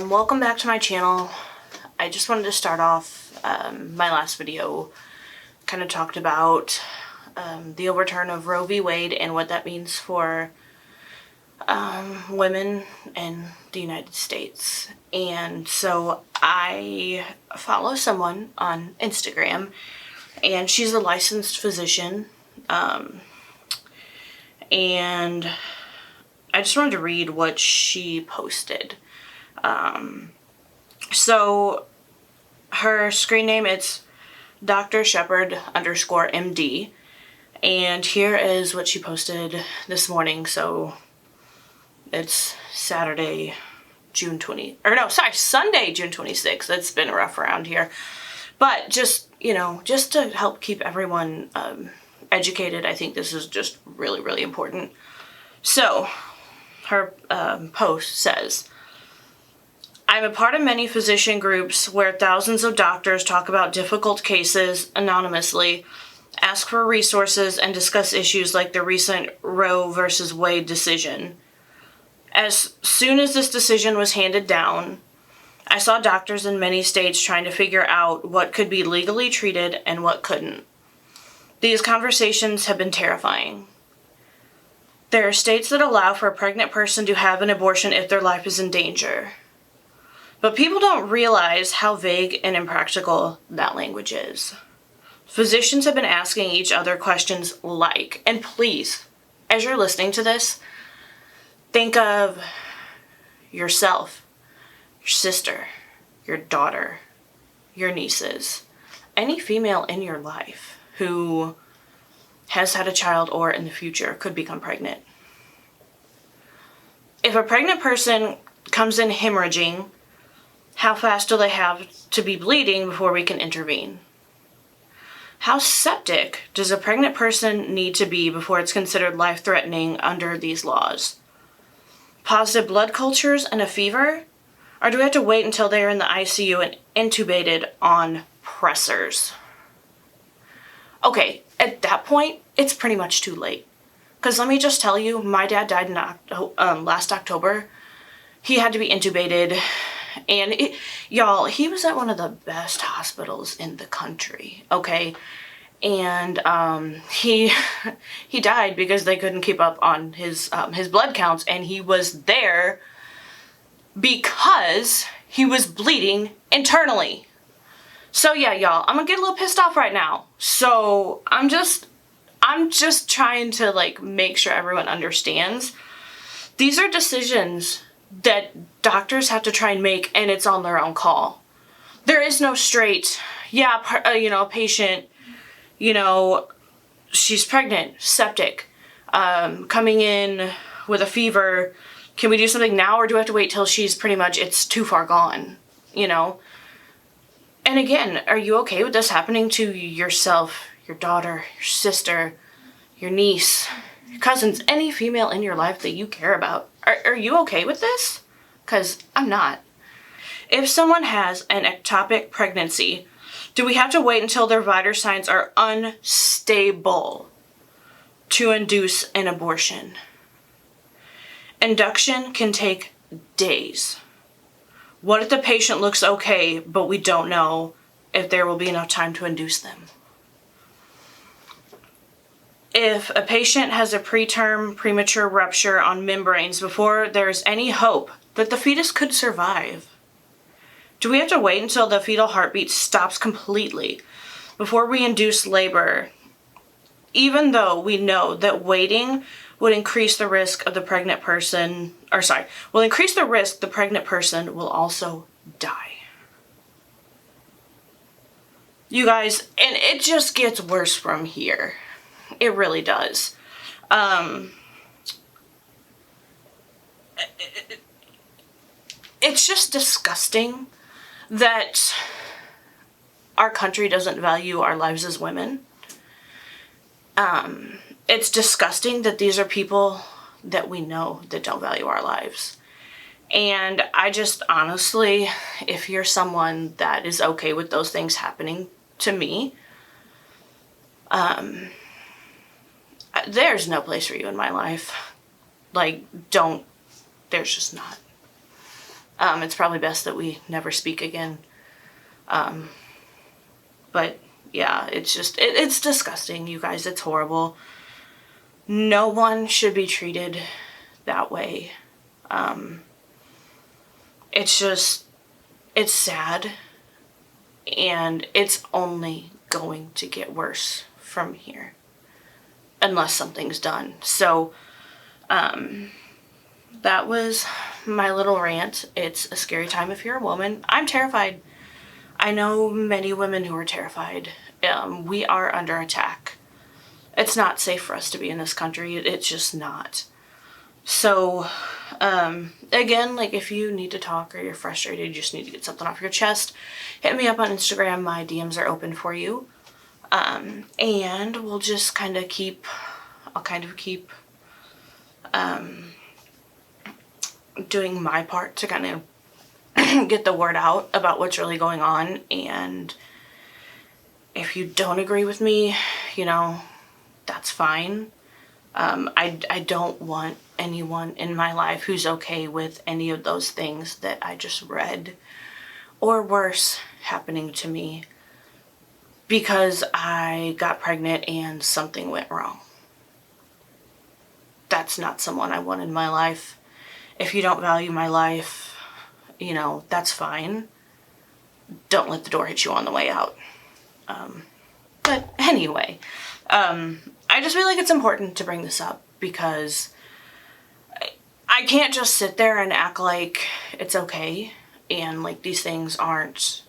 Welcome back to my channel. I just wanted to start off, my last video kind of talked about the overturn of Roe v. Wade and what that means for women in the United States. And so I follow someone on Instagram, and she's a licensed physician, and I just wanted to read what she posted. So her screen name, it's Dr. Shepherd _MD, and here is what she posted this morning. So it's Sunday, June 26th. It's been rough around here, but just to help keep everyone educated, I think this is just really, really important. So her post says, I'm a part of many physician groups where thousands of doctors talk about difficult cases anonymously, ask for resources, and discuss issues like the recent Roe versus Wade decision. As soon as this decision was handed down, I saw doctors in many states trying to figure out what could be legally treated and what couldn't. These conversations have been terrifying. There are states that allow for a pregnant person to have an abortion if their life is in danger. But people don't realize how vague and impractical that language is. Physicians have been asking each other questions like, and please, as you're listening to this, think of yourself, your sister, your daughter, your nieces, any female in your life who has had a child or in the future could become pregnant. If a pregnant person comes in hemorrhaging, how fast do they have to be bleeding before we can intervene? How septic does a pregnant person need to be before it's considered life-threatening under these laws? Positive blood cultures and a fever? Or do we have to wait until they're in the ICU and intubated on pressors? Okay, at that point, it's pretty much too late. Because let me just tell you, my dad died in last October. He had to be intubated. And y'all, he was at one of the best hospitals in the country, okay? And he died because they couldn't keep up on his blood counts, and he was there because he was bleeding internally. So yeah, y'all, I'm gonna get a little pissed off right now. So I'm just trying to make sure everyone understands. These are decisions that doctors have to try and make, and it's on their own call. There is no straight, a patient, she's pregnant, septic, coming in with a fever. Can we do something now, or do I have to wait till it's too far gone, And again, are you okay with this happening to yourself, your daughter, your sister, your niece, your cousins, any female in your life that you care about? Are you okay with this? Because I'm not. If someone has an ectopic pregnancy, do we have to wait until their vital signs are unstable to induce an abortion? Induction can take days. What if the patient looks okay, but we don't know if there will be enough time to induce them? If a patient has a preterm premature rupture on membranes before there's any hope that the fetus could survive, do we have to wait until the fetal heartbeat stops completely before we induce labor, even though we know that waiting would increase the risk of the pregnant person, will increase the risk the pregnant person will also die? You guys, and it just gets worse from here. It really does. It's just disgusting that our country doesn't value our lives as women. It's disgusting that these are people that we know that don't value our lives. And I just honestly, if you're someone that is okay with those things happening to me, there's no place for you in my life. There's just not. It's probably best that we never speak again. But yeah, it's just, it's disgusting, you guys. It's horrible. No one should be treated that way. It's just, it's sad, and it's only going to get worse from here unless something's done. So that was my little rant. It's a scary time if you're a woman. I'm terrified. I know many women who are terrified. We are under attack. It's not safe for us to be in this country. It's just not. So, again, like, if you need to talk or you're frustrated, you just need to get something off your chest, hit me up on Instagram. My DMs are open for you. And we'll just kind of keep, I'll kind of keep, doing my part to kind of get the word out about what's really going on. And if you don't agree with me, you know, that's fine. I don't want anyone in my life who's okay with any of those things that I just read, or worse, happening to me because I got pregnant and something went wrong. That's not someone I want in my life. If you don't value my life, you know, that's fine. Don't let the door hit you on the way out. But anyway, I just feel like it's important to bring this up because I can't just sit there and act like it's okay and like these things aren't,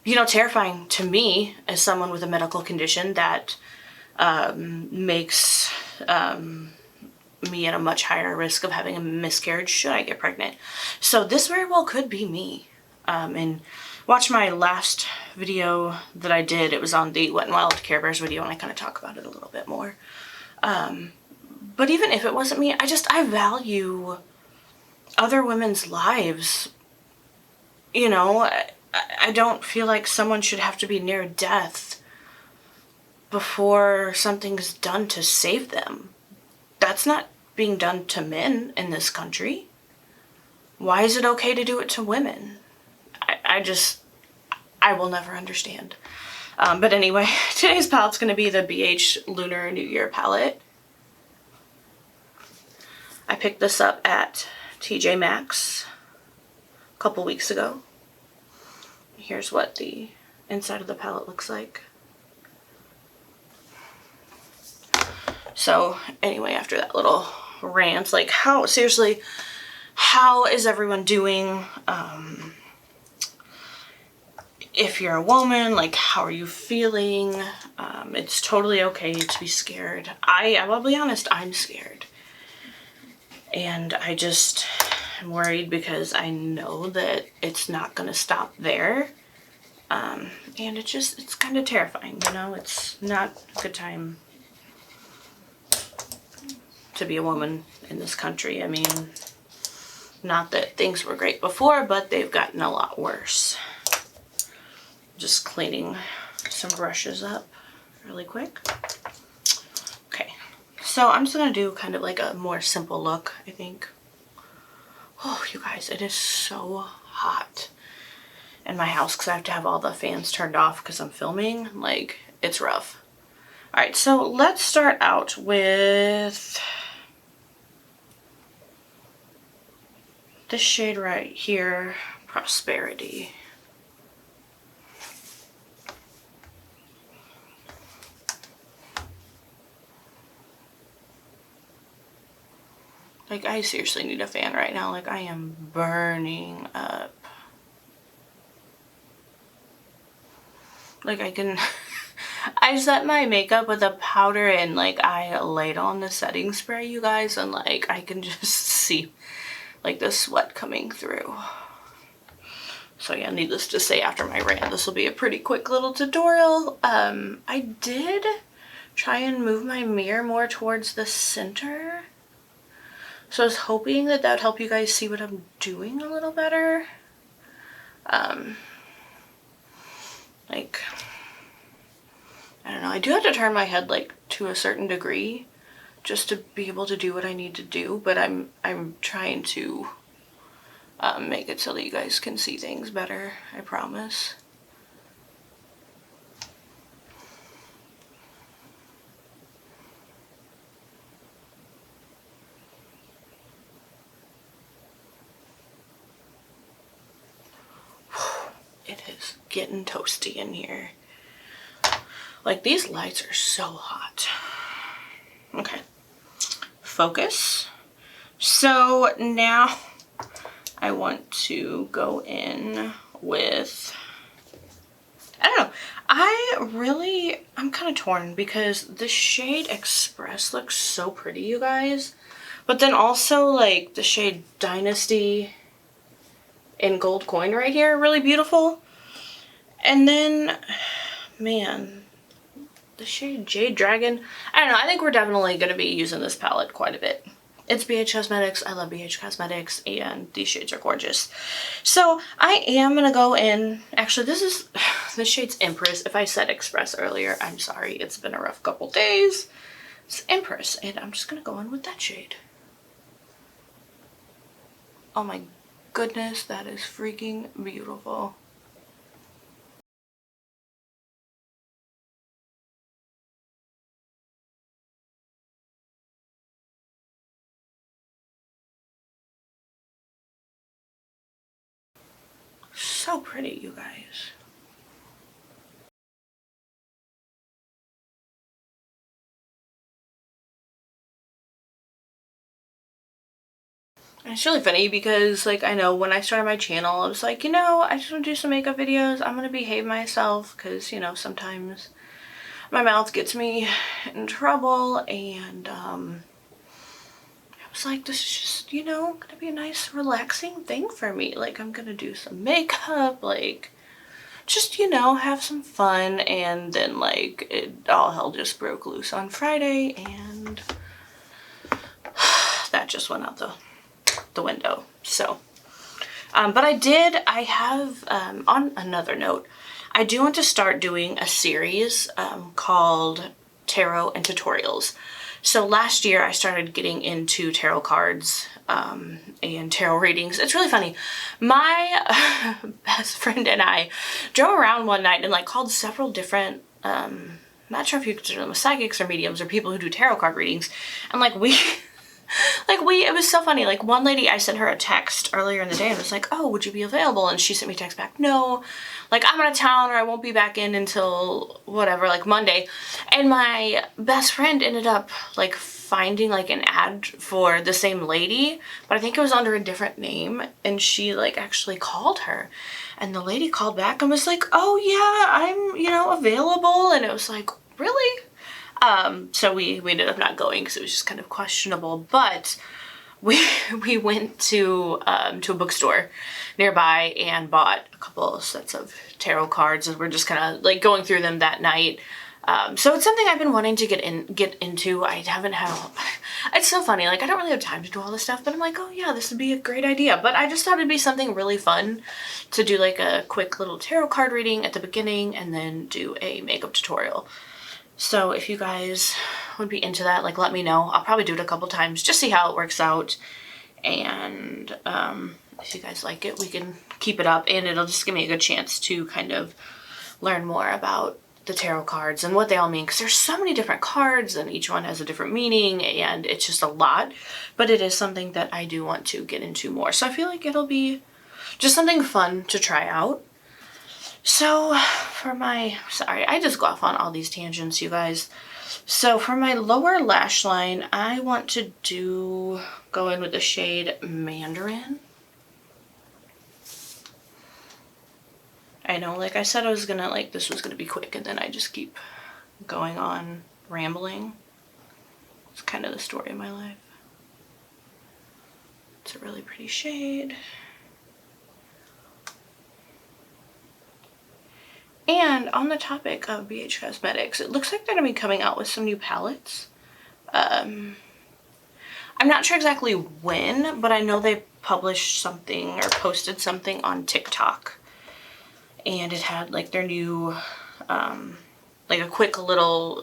you know, terrifying to me as someone with a medical condition that makes me at a much higher risk of having a miscarriage should I get pregnant. So this very well could be me. And watch my last video that I did. It was on the Wet n Wild Care Bears video, and I kind of talk about it a little bit more. But even if it wasn't me, I value other women's lives. You know, I don't feel like someone should have to be near death before something's done to save them. That's not being done to men in this country. Why is it okay to do it to women? I will never understand. But anyway, today's palette's going to be the BH Lunar New Year palette. I picked this up at TJ Maxx a couple weeks ago. Here's what the inside of the palette looks like. So anyway, after that little rant, like, seriously, how is everyone doing? If you're a woman, like, how are you feeling? It's totally okay to be scared. I will be honest, I'm scared. And I just am worried because I know that it's not going to stop there. And it's kind of terrifying, you know? It's not a good time to be a woman in this country. I mean, not that things were great before, but they've gotten a lot worse. Just cleaning some brushes up really quick. Okay, so I'm just gonna do kind of like a more simple look, I think. Oh, you guys, it is so hot in my house because I have to have all the fans turned off because I'm filming. Like, it's rough. All right, so let's start out with this shade right here, Prosperity. Like, I seriously need a fan right now. Like, I am burning up. Like, I can... I set my makeup with a powder and, like, I laid on the setting spray, you guys, and, like, I can just see, like, the sweat coming through. So, yeah, needless to say, after my rant, this will be a pretty quick little tutorial. I did try and move my mirror more towards the center. So I was hoping that that would help you guys see what I'm doing a little better. Like, I don't know, I do have to turn my head like to a certain degree just to be able to do what I need to do, but I'm trying to make it so that you guys can see things better, I promise. It is getting toasty in here. Like, these lights are so hot. Okay. Focus. So now I want to go in with, I don't know. I'm kind of torn because the shade Express looks so pretty, you guys. But then also, like, the shade Dynasty in gold coin right here, really beautiful. And then, man, the shade Jade Dragon. I don't know, I think we're definitely going to be using this palette quite a bit. It's BH Cosmetics. I love BH Cosmetics, and these shades are gorgeous. So I am going to go in, actually this shade's Empress. If I said Express earlier, I'm sorry. It's been a rough couple days. It's Empress, and I'm just going to go in with that shade. Oh my goodness, that is freaking beautiful. So pretty, you guys. And it's really funny because, like, I know when I started my channel, I was like, you know, I just want to do some makeup videos. I'm going to behave myself because, you know, sometimes my mouth gets me in trouble, and I was like, this is just, you know, going to be a nice relaxing thing for me. Like, I'm going to do some makeup, like, just, you know, have some fun. And then, like, all hell just broke loose on Friday, and that just went out the window. So but I have on another note, I do want to start doing a series called Tarot and Tutorials. So last year I started getting into tarot cards and tarot readings. It's really funny. My best friend and I drove around one night and, like, called several different not sure if you consider them psychics or mediums or people who do tarot card readings, and like it was so funny. Like, one lady, I sent her a text earlier in the day and was like, oh, would you be available? And she sent me a text back, no, like, I'm out of town, or I won't be back in until whatever, like Monday. And my best friend ended up, like, finding, like, an ad for the same lady, but I think it was under a different name, and she, like, actually called her. And the lady called back and was like, oh yeah, I'm, you know, available. And it was like, really? So we ended up not going because it was just kind of questionable, but we went to a bookstore nearby and bought a couple of sets of tarot cards, and we're just kind of, like, going through them that night. So it's something I've been wanting to get into. I haven't had it's so funny, like, I don't really have time to do all this stuff, but I'm like, oh yeah, this would be a great idea. But I just thought it'd be something really fun to do, like a quick little tarot card reading at the beginning and then do a makeup tutorial. So if you guys would be into that, like, let me know. I'll probably do it a couple times, just see how it works out. And if you guys like it, we can keep it up, and it'll just give me a good chance to kind of learn more about the tarot cards and what they all mean, because there's so many different cards and each one has a different meaning, and it's just a lot. But it is something that I do want to get into more, so I feel like it'll be just something fun to try out. So for my, sorry, I just go off on all these tangents, you guys. So for my lower lash line, I want to go in with the shade Mandarin. I know, like I said, I was gonna, like, this was gonna be quick, and then I just keep going on rambling. It's kind of the story of my life. It's a really pretty shade. And on the topic of BH Cosmetics, it looks like they're gonna be coming out with some new palettes. I'm not sure exactly when, but I know they published something or posted something on TikTok. And it had, like, their new, like, a quick little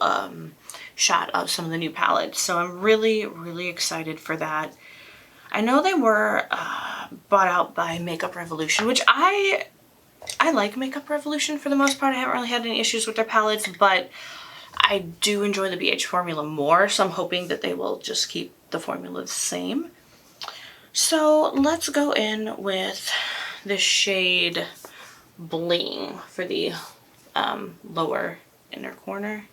shot of some of the new palettes. So I'm really, really excited for that. I know they were bought out by Makeup Revolution, which I like Makeup Revolution for the most part. I haven't really had any issues with their palettes, but I do enjoy the BH formula more, so I'm hoping that they will just keep the formula the same. So let's go in with the shade Bling for the lower inner corner.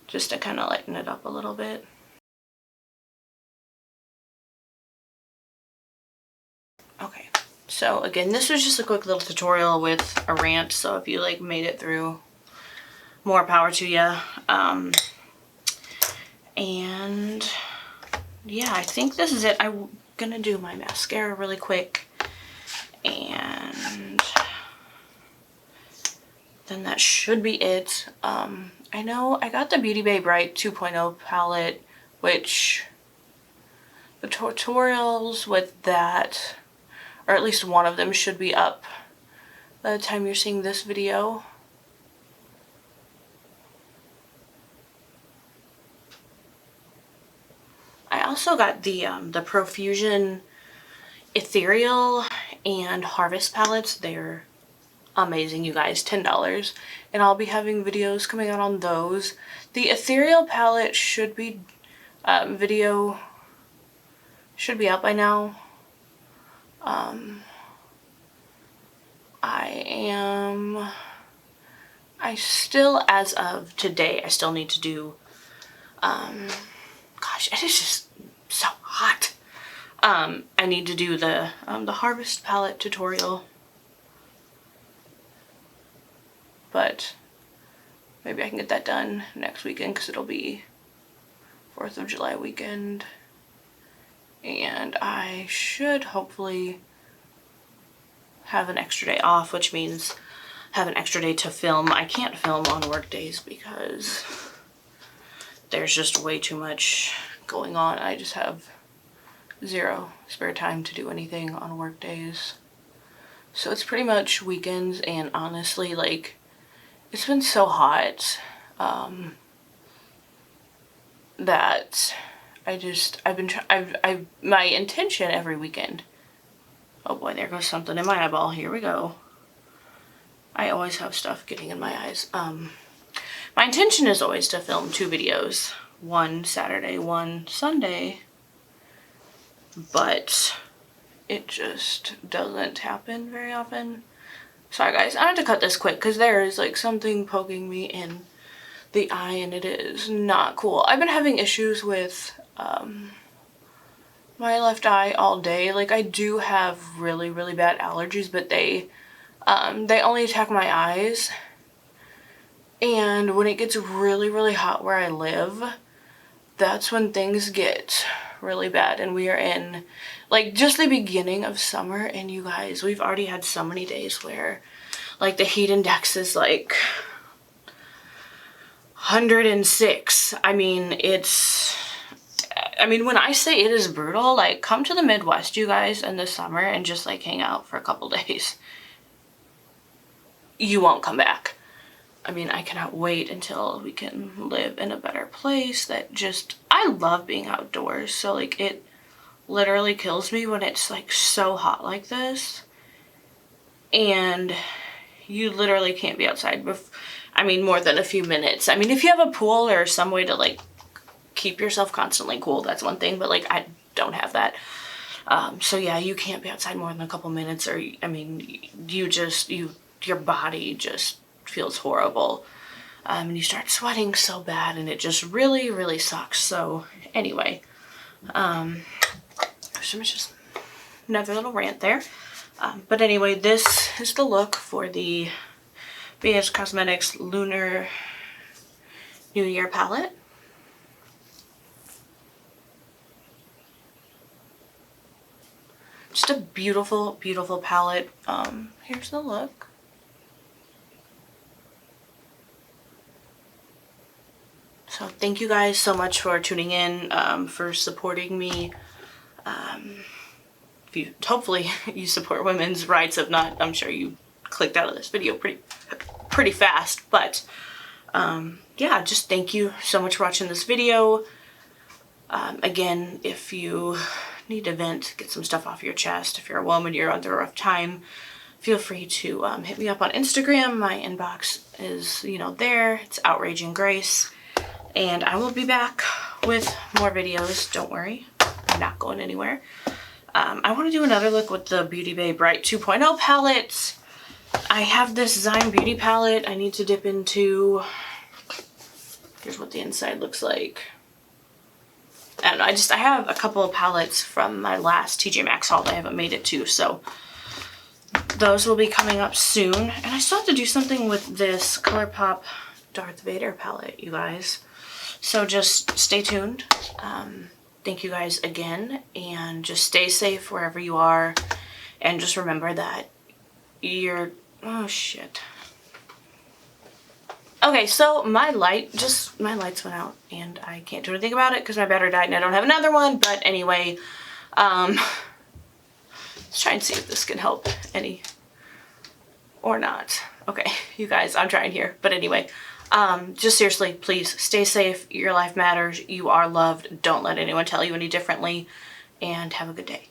Just to kind of lighten it up a little bit. Okay, so again, this was just a quick little tutorial with a rant, so if you like made it through, more power to you. And yeah, I think this is it. I'm gonna do my mascara really quick, and then that should be it. I know I got the Beauty Bay Bright 2.0 palette, which the tutorials with that, or at least one of them, should be up by the time you're seeing this video. I also got the Profusion Ethereal and Harvest palettes. They're amazing, you guys. $10, and I'll be having videos coming out on those. The Ethereal palette should be video should be out by now. I still, as of today, I still need to do, gosh, it is just so hot. I need to do the Harvest palette tutorial, but maybe I can get that done next weekend because it'll be 4th of July weekend, and I should hopefully have an extra day off, which means have an extra day to film. I can't film on work days because there's just way too much going on. I just have zero spare time to do anything on work days. So it's pretty much weekends, and honestly, like, it's been so hot that my intention every weekend. Oh boy, there goes something in my eyeball. Here we go. I always have stuff getting in my eyes. My intention is always to film 2 videos. One Saturday, one Sunday. But it just doesn't happen very often. Sorry guys, I have to cut this quick because there is like something poking me in the eye and it is not cool. I've been having issues with my left eye all day. Like, I do have really, really bad allergies, but they only attack my eyes. And when it gets really, really hot where I live, that's when things get really bad. And we are in, like, just the beginning of summer, and you guys, we've already had so many days where, like, the heat index is, like, 106. I mean, when I say it is brutal, like, come to the Midwest, you guys, in the summer and just, like, hang out for a couple days. You won't come back. I mean, I cannot wait until we can live in a better place that just, I love being outdoors, so, like, it literally kills me when it's, like, so hot like this, and you literally can't be outside more than a few minutes. I mean, if you have a pool or some way to, like, keep yourself constantly cool, that's one thing, but, like, I don't have that. So yeah, you can't be outside more than a couple minutes, or, I mean, your body just feels horrible, and you start sweating so bad, and it just really, really sucks. So anyway, so it's just another little rant there. But anyway, this is the look for the BH Cosmetics Lunar New Year palette. Just a beautiful, beautiful palette. Here's the look. So thank you guys so much for tuning in, for supporting me. Hopefully you support women's rights. If not, I'm sure you clicked out of this video pretty fast. But yeah, just thank you so much for watching this video. Again, if you need to vent, get some stuff off your chest, if you're a woman, you're under a rough time, feel free to hit me up on Instagram. My inbox is, there. It's Outraging Grace. And I will be back with more videos. Don't worry. I'm not going anywhere. I want to do another look with the Beauty Bay Bright 2.0 palette. I have this Zyme Beauty palette I need to dip into. Here's what the inside looks like. I don't know, I have a couple of palettes from my last TJ Maxx haul that I haven't made it to, so those will be coming up soon. And I still have to do something with this ColourPop Darth Vader palette, you guys. So just stay tuned. Thank you guys again, and just stay safe wherever you are. And just remember that oh shit. Okay, so my lights went out and I can't do anything about it because my battery died and I don't have another one. But anyway, let's try and see if this can help any or not. Okay, you guys, I'm trying here. But anyway, just seriously, please stay safe. Your life matters. You are loved. Don't let anyone tell you any differently. And have a good day.